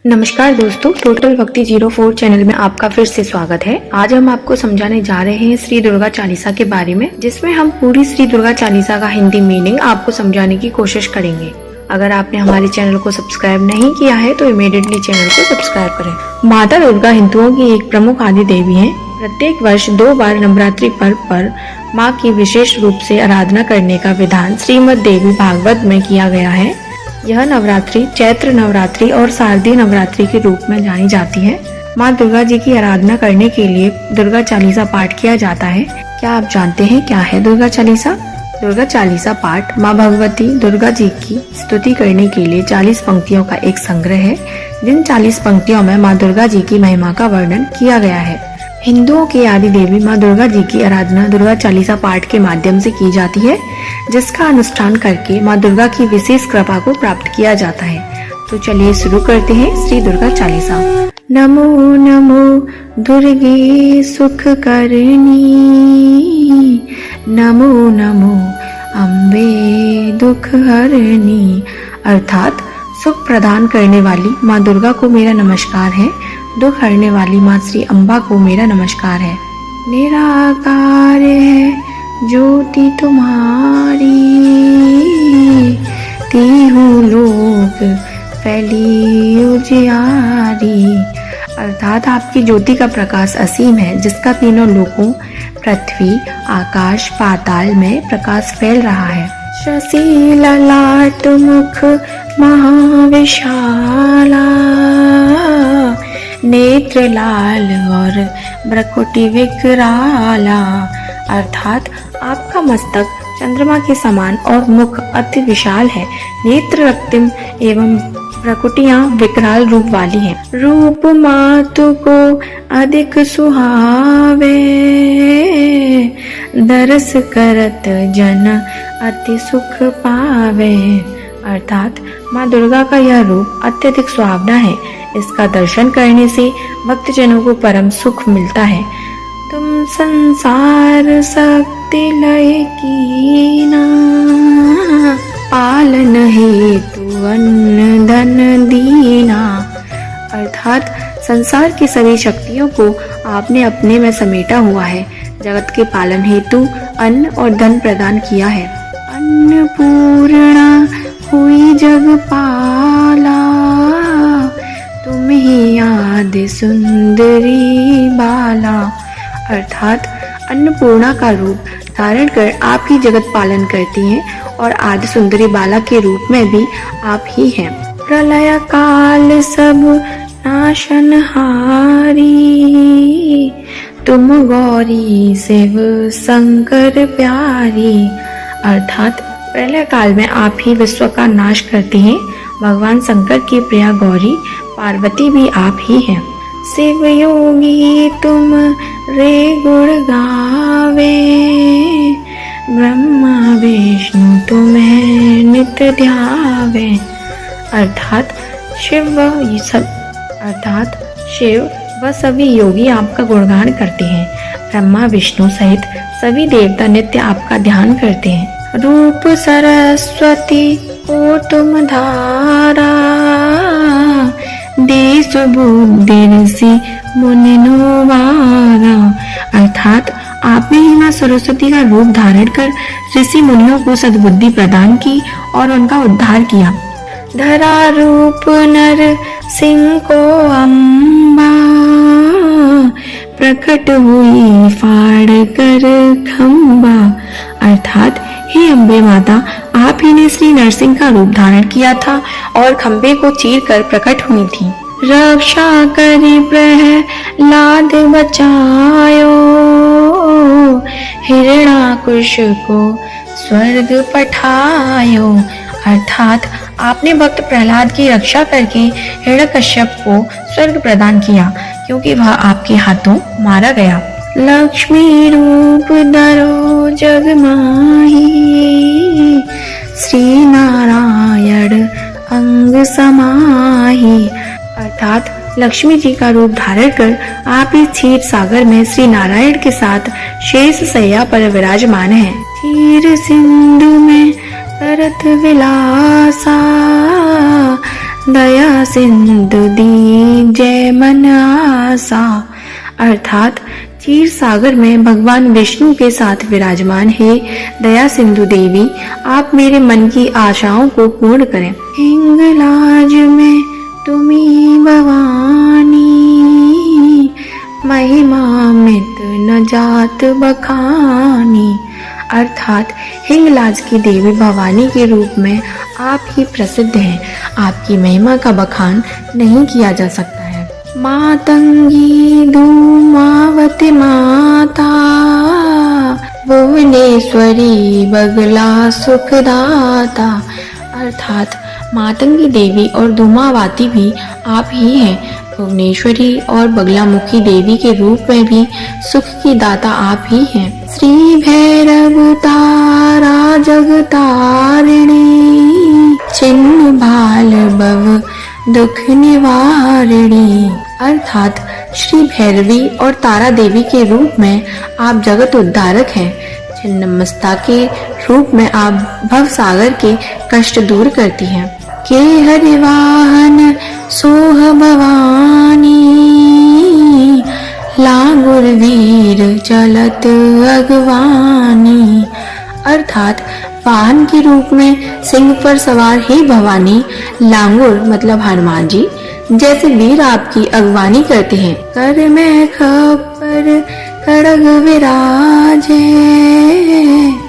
नमस्कार दोस्तों, टोटल भक्ति 04 चैनल में आपका फिर से स्वागत है। आज हम आपको समझाने जा रहे हैं श्री दुर्गा चालीसा के बारे में, जिसमें हम पूरी श्री दुर्गा चालीसा का हिंदी मीनिंग आपको समझाने की कोशिश करेंगे। अगर आपने हमारे चैनल को सब्सक्राइब नहीं किया है तो इमीडिएटली चैनल को सब्सक्राइब करें। माता दुर्गा हिंदुओं की एक प्रमुख आदि देवी है। प्रत्येक वर्ष 2 बार नवरात्रि पर्व पर माँ की विशेष रूप से आराधना करने का विधान श्रीमद् देवी भागवत में किया गया है। यह नवरात्रि चैत्र नवरात्रि और शारदीय नवरात्रि के रूप में जानी जाती है। माँ दुर्गा जी की आराधना करने के लिए दुर्गा चालीसा पाठ किया जाता है। क्या आप जानते हैं क्या है दुर्गा चालीसा? दुर्गा चालीसा पाठ माँ भगवती दुर्गा जी की स्तुति करने के लिए 40 पंक्तियों का एक संग्रह है। जिन 40 पंक्तियों में माँ दुर्गा जी की महिमा का वर्णन किया गया है। हिंदुओं की आदि देवी माँ दुर्गा जी की आराधना दुर्गा चालीसा पाठ के माध्यम से की जाती है, जिसका अनुष्ठान करके माँ दुर्गा की विशेष कृपा को प्राप्त किया जाता है। तो चलिए शुरू करते हैं श्री दुर्गा चालीसा। नमो नमो दुर्गे सुख करनी, नमो नमो अम्बे दुख हरनी। अर्थात सुख प्रदान करने वाली माँ दुर्गा को मेरा नमस्कार है। दुख हरने वाली माँ श्री अम्बा को मेरा नमस्कार है। निराकार है ज्योति तुम्हारी, तीहू लोक फैली उजियारी। अर्थात आपकी ज्योति का प्रकाश असीम है, जिसका तीनों लोकों पृथ्वी आकाश पाताल में प्रकाश फैल रहा है। शशि ललाट मुख महाविशाला, नेत्र लाल और भ्रकुटि विकराला। अर्थात आपका मस्तक चंद्रमा के समान और मुख अति विशाल है। नेत्र रक्तिम एवं भ्रकुटियां विकराल रूप वाली हैं। रूप मातु को अधिक सुहावे, दरस करत जन अति सुख पावे। अर्थात माँ दुर्गा का यह रूप अत्यधिक सुहावना है। इसका दर्शन करने से भक्तजनों को परम सुख मिलता है। तुम संसार शक्ति लय कीना, पालन हेतु अन्न धन दीना। अर्थात संसार की सभी शक्तियों को आपने अपने में समेटा हुआ है। जगत के पालन हेतु अन्न और धन प्रदान किया है। अन्नपूर्णा हुई जगपाला, तुम ही आदि सुंदरी बाला। अर्थात अन्नपूर्णा का रूप धारण कर आप ही जगत पालन करती हैं और आदि सुंदरी बाला के रूप में भी आप ही हैं। प्रलय काल सब नाशनहारी, तुम गौरी शिव शंकर प्यारी। अर्थात प्रलय काल में आप ही विश्व का नाश करती हैं। भगवान शंकर की प्रिया गौरी पार्वती भी आप ही हैं। शिव योगी तुम रे गुण गावे, ब्रह्मा विष्णु तुम्हें नित्य ध्यावे। अर्थात शिव व सभी योगी आपका गुणगान करते हैं। ब्रह्मा विष्णु सहित सभी देवता नित्य आपका ध्यान करते हैं। रूप सरस्वती को तुम धारा, देश बुद्धि ऋषि मुनि वारा। अर्थात आपने ही माँ सरस्वती का रूप धारण कर ऋषि मुनियों को सद्बुद्धि प्रदान की और उनका उद्धार किया। धरा रूप नर सिंह को अम्बा, प्रकट हुई फाड़ कर खम्बा। अर्थात हे अम्बे माता, आप ही ने श्री नरसिंह का रूप धारण किया था और खम्बे को चीर कर प्रकट हुई थी। रक्षा करी प्रहलाद बचायो, हिरण्याकुश को स्वर्ग पठायो। अर्थात आपने भक्त प्रहलाद की रक्षा करके हिरण्यकश्यप को स्वर्ग प्रदान किया, क्योंकि वह आपके हाथों मारा गया। लक्ष्मी रूप धरो जग माही, श्री नारायण अंग समाही। अर्थात लक्ष्मी जी का रूप धारण कर आप इस क्षीर सागर में श्री नारायण के साथ शेष सैया पर विराजमान हैं। क्षीर सिंधु में करत विलासा, दया सिंधु दीजै मन आसा। अर्थात क्षीर सागर में भगवान विष्णु के साथ विराजमान है दया सिंधु देवी, आप मेरे मन की आशाओं को पूर्ण करें। हिंगलाज में तुम्ही भवानी, महिमा मित न जात बखानी। अर्थात हिंगलाज की देवी भवानी के रूप में आप ही प्रसिद्ध हैं, आपकी महिमा का बखान नहीं किया जा सकता है। मातंगी धूमावती माता, भुवनेश्वरी बगला सुखदाता। अर्थात मातंगी देवी और धूमावती भी आप ही हैं, भुवनेश्वरी और बगलामुखी देवी के रूप में भी सुख की दाता आप ही हैं। श्री भैरव तारा जगतारिणी, छिन्न भाल भव दुख निवारिणी। अर्थात श्री भैरवी और तारा देवी के रूप में आप जगत उद्धारक हैं, छिन्नमस्ता के रूप में आप भव सागर के कष्ट दूर करती हैं। के हरिवाहन सोह भवानी, लांगुर वीर चलत अगवानी। अर्थात वाहन के रूप में सिंह पर सवार ही भवानी, लांगुर मतलब हनुमान जी जैसे वीर आपकी अगवानी करते हैं। कर में खप्पर खड़ग विराजे,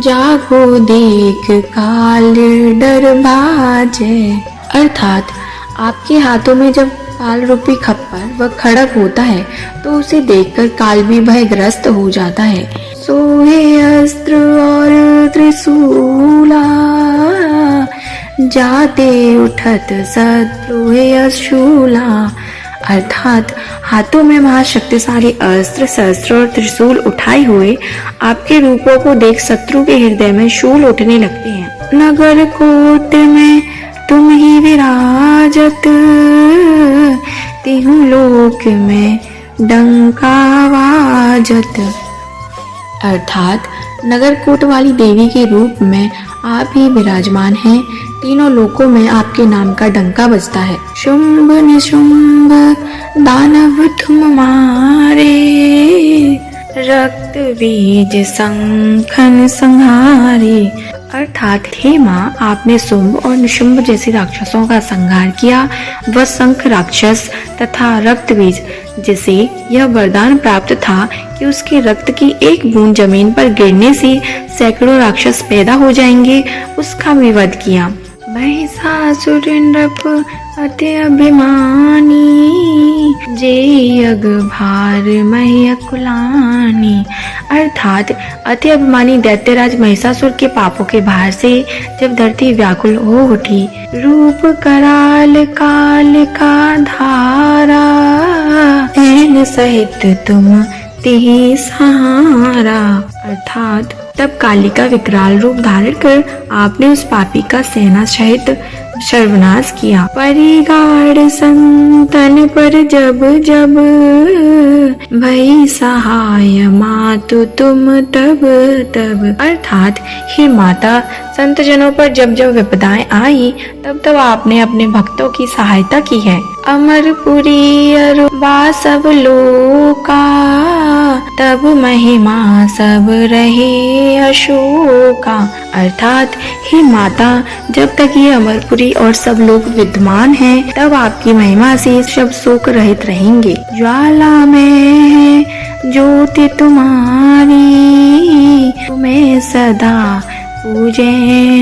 जाको देख काल डर भाजे। अर्थात आपके हाथों में जब काल रूपी खप्पर व खड़ग होता है तो उसे देखकर काल भी भयग्रस्त हो जाता है। सोहे अस्त्र और त्रिशूला, जाते उठत शत्रु अशूला। अर्थात हाथों में महाशक्तिशाली अस्त्र शस्त्र और त्रिशूल उठाए हुए आपके रूपों को देख शत्रु के हृदय में शूल उठने लगते हैं। नगर कोट में तुम ही विराजत, तिहु लोक में डंका वाजत। अर्थात नगरकोट वाली देवी के रूप में आप ही विराजमान हैं, तीनों लोकों में आपके नाम का डंका बजता है। शुंभ निशुंभ दानव तुम मारे, रक्त बीज संखन संहारे। अर्थात हे माँ, आपने शुंभ और निशुंभ जैसे राक्षसों का संहार किया। वह शंख राक्षस तथा रक्त बीज जिसे यह वरदान प्राप्त था कि उसके रक्त की एक बूंद जमीन पर गिरने से सैकड़ों राक्षस पैदा हो जाएंगे, उसका भी वध किया। महिषासुर नृप अति अभिमानी, जे यग भार महिकुलानी। अर्थात अति अभिमानी दैत्यराज महिषासुर के पापों के भार से जब धरती व्याकुल हो उठी, रूप कराल काल का धारा, ऐन सहित तुम तिहि सहारा। अर्थात तब कालिका विकराल रूप धारण कर आपने उस पापी का सेना सहित सर्वनाश किया। परिगाढ़ संतन पर जब जब, भई सहाय मातु तुम तब तब। अर्थात हे माता, संत जनों पर जब जब विपदाएं आई तब तब आपने अपने भक्तों की सहायता की है। अमरपुरी अरुबा सब लोका, तब महिमा सब रहे अशोका। अर्थात हे माता, जब तक ये अमरपुरी और सब लोग विद्यमान हैं, तब आपकी महिमा से सब शोक रहित रहेंगे। ज्वाला में है ज्योति तुम्हारी, तुम्हें सदा पूजे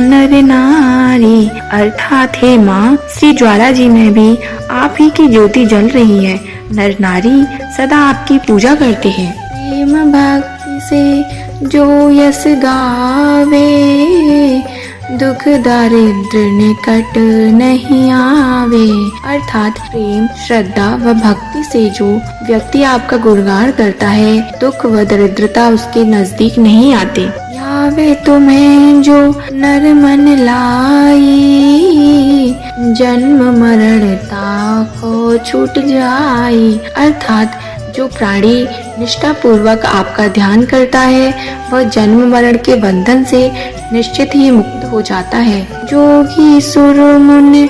नर नारी। अर्थात हे माँ, श्री ज्वाला जी में भी आप ही की ज्योति जल रही है, नर नारी सदा आपकी पूजा करते हैं। प्रेम भक्ति से जो यस गावे, दुख दारिद्र निकट नहीं आवे। अर्थात प्रेम श्रद्धा व भक्ति से जो व्यक्ति आपका गुणगान करता है, दुख व दरिद्रता उसके नजदीक नहीं आते। यावे तुम्हें जो नर मन लाई, जन्म मरणता को छूट जाई। अर्थात जो प्राणी निष्ठा पूर्वक आपका ध्यान करता है, वह जन्म मरण के बंधन से निश्चित ही मुक्त हो जाता है। जोगी सुर मुनि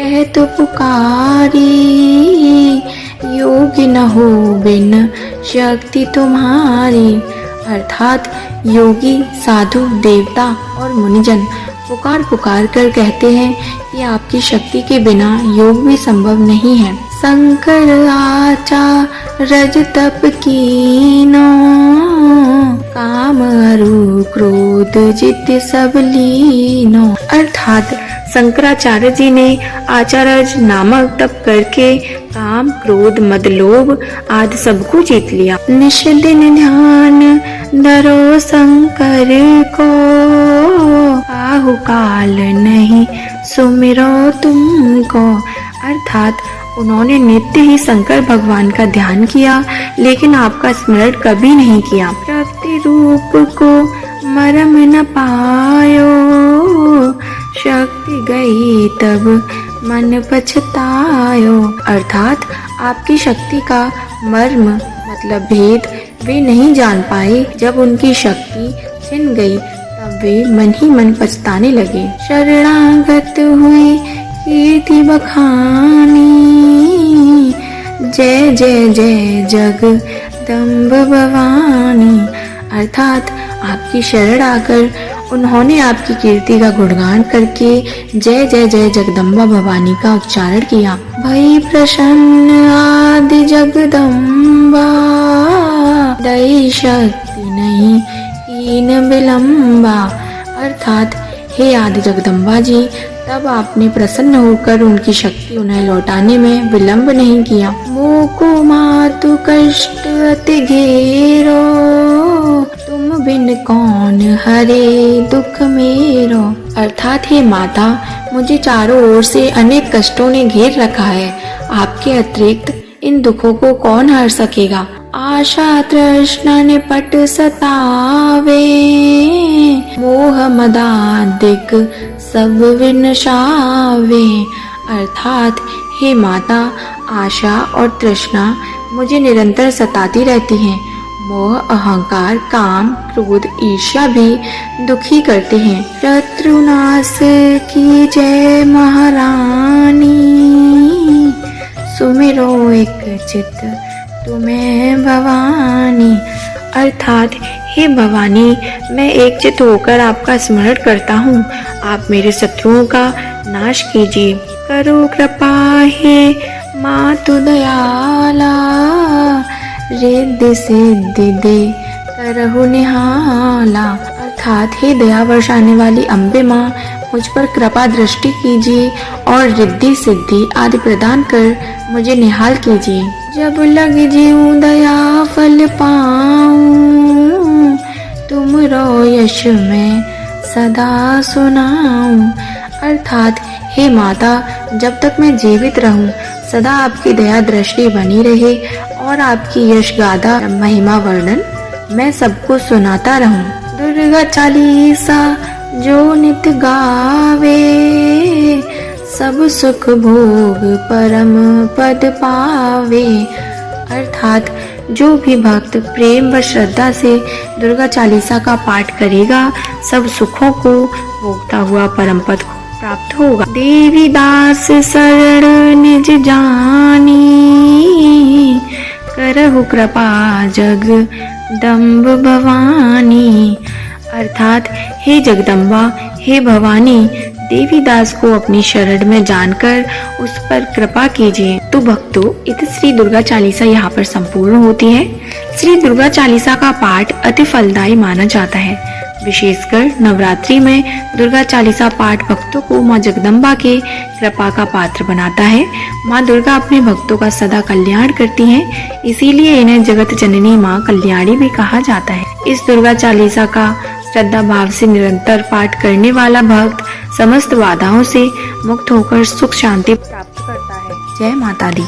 कहत पुकारी, योगी न हो बिन शक्ति तुम्हारी। अर्थात योगी, साधु, देवता और मुनिजन पुकार पुकार कर कहते हैं कि आपकी शक्ति के बिना योग भी संभव नहीं है। शंकर आचा रज तप कीनो, काम अरु क्रोध जित सब लीनो। अर्थात शंकराचार्य जी ने आचारज नामक तप करके काम, क्रोध, मद, लोभ आदि सबको जीत लिया। निश दिन ध्यान धरो शंकर को, आहु काल नहीं सुमिरो तुमको। अर्थात उन्होंने नित्य ही शंकर भगवान का ध्यान किया, लेकिन आपका स्मरण कभी नहीं किया। प्रकृति रूप को मरम न पायो, शक्ति गई तब मन पछतायो। अर्थात आपकी शक्ति का मर्म मतलब भेद वे नहीं जान पाए। जब उनकी शक्ति छिन गई तब वे मन ही मन पछताने लगे। शरणागत हुई कीर्ति बखानी, जय जय जय जगदम्ब भवानी। अर्थात आपकी शरण आकर उन्होंने आपकी कीर्ति का गुणगान करके जय जय जय जगदम्बा भवानी का उच्चारण किया। भई प्रसन्न आदि जगदम्बा, दई शक्ति नहीं कीन विलम्बा। अर्थात हे आदि जगदम्बा जी, तब आपने प्रसन्न होकर उनकी शक्ति उन्हें लौटाने में विलंब नहीं किया। मोको मातु कष्ट अति घेरो, तुम बिन कौन हरे दुख मेरो। अर्थात हे माता, मुझे चारों ओर से अनेक कष्टों ने घेर रखा है, आपके अतिरिक्त इन दुखों को कौन हर सकेगा। आशा तृष्णा निपट सतावे, मोह मदादिक सब विनशावे। अर्थात हे माता, आशा और तृष्णा मुझे निरंतर सताती रहती हैं। मोह, अहंकार, काम, क्रोध, ईर्ष्या भी दुखी करते हैं। शत्रुनाश की जय महारानी, सुमिरो एक चित तुम्हें भवानी। अर्थात हे भवानी, मैं एक चित होकर आपका स्मरण करता हूँ। आप मेरे शत्रुओं का नाश कीजिए। करो कृपा हे मातु दयाला, रिद्धि सिद्धि दे करहु निहाला। अर्थात हे दया वर्षाने वाली अम्बे माँ, मुझ पर कृपा दृष्टि कीजिए और रिद्धि सिद्धि आदि प्रदान कर मुझे निहाल कीजिए। जब लग जीऊं दया फल पाऊं, तुम रो यश में सदा सुनाऊं। अर्थात हे माता, जब तक मैं जीवित रहूं, सदा आपकी दया दृष्टि बनी रहे और आपकी यश गाथा महिमा वर्णन मैं सबको सुनाता रहूं। दुर्गा चालीसा जो नित गावे, सब सुख भोग परम पद पावे। अर्थात जो भी भक्त प्रेम व श्रद्धा से दुर्गा चालीसा का पाठ करेगा, सब सुखों को भोगता हुआ परम पद को प्राप्त होगा। देवी दास शरण निज जानी, करहु कृपा जगदम्ब भवानी। अर्थात हे जगदम्बा, हे भवानी, देवीदास को अपनी शरण में जानकर उस पर कृपा कीजिए। तो भक्तों, इति श्री दुर्गा चालीसा यहाँ पर संपूर्ण होती है। श्री दुर्गा चालीसा का पाठ अति फलदायी माना जाता है। विशेषकर नवरात्रि में दुर्गा चालीसा पाठ भक्तों को माँ जगदम्बा के कृपा का पात्र बनाता है। माँ दुर्गा अपने भक्तों का सदा कल्याण करती हैं, इसीलिए इन्हें जगत जननी माँ कल्याणी भी कहा जाता है। इस दुर्गा चालीसा का श्रद्धा भाव से निरंतर पाठ करने वाला भक्त समस्त बाधाओं से मुक्त होकर सुख शांति प्राप्त करता है। जय माता दी।